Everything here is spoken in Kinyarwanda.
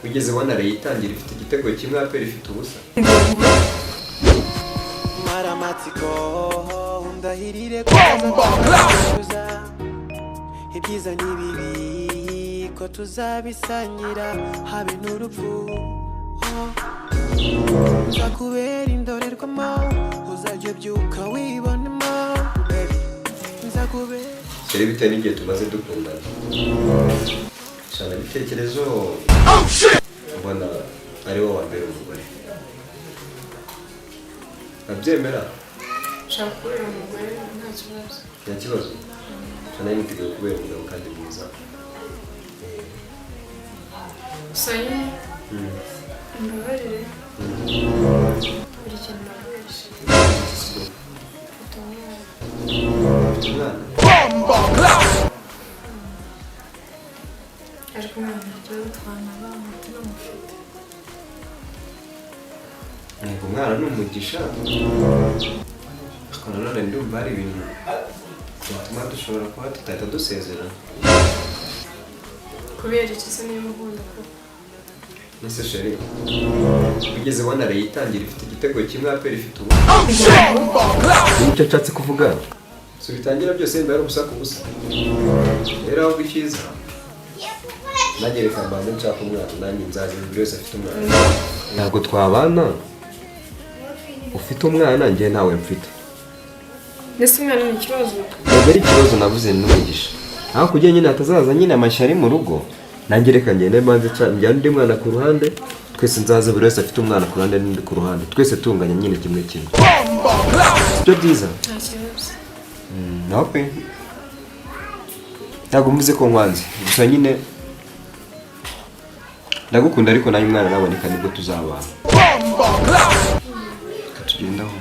Ugeze ubona arayitangira ifite igitego kimwe apera ifite ubusa. Maramatsiko undahirire kuza ibyiza n'ibibi ko tuzabisangira habe n'urupfu nzakubera indorerwamo uzajya ubyuka wibonemo nzakubera Seri bitewe n'igihe tumaze dukundana. Cyane ibitekerezo mbona ari wowe wambere umugore. Abyemera? Nshaka kubera umugore nta kibazo. Nta kibazo? Cyane niteguye kubera umugabo kandi mwiza. Gusa nyine imbabarire buri kintu nakoresha. Ariko umwana ikibazo twanaba umutima mufite. Umwana ni umugisha. Ariko nanone ndumva hari ibintu bituma dushobora kuba tutahita dusezerana. Kubera iki se niba nkunda ko Ese Sheri, ugeze ubona arayitangira ifite igitego kimwe apera ifite ubusa. Nicyo nshatse kuvuga. So bitangira byose mbere ubusa ku busa. Rero aho bikiza. Nagereka mbanze nshaka umwana nanjye nzaje buri wese afite umwana. Ntabwo twabana. Ufite umwana njye nawe mfite. Ndetse umwana ni ikibazo. Ntabwo ari ikibazo navuze n'umugisha. Aho kujya nyine atazaza nyine amashari mu rugo. Nanjye reka ngende mbanze njya undi mwana ku ruhande. Twese nzaza buri wese afite umwana ku ruhande n'undi ku ruhande. Twese tunganya nyine kimwe kimwe. Byo byiza. Nta kibazo. Nawe ntabwo mvuze ko nkwanze. Gusa nyine ndagukunda ariko nayo umwana naboneka nibwo tuzabana. Katugendaho.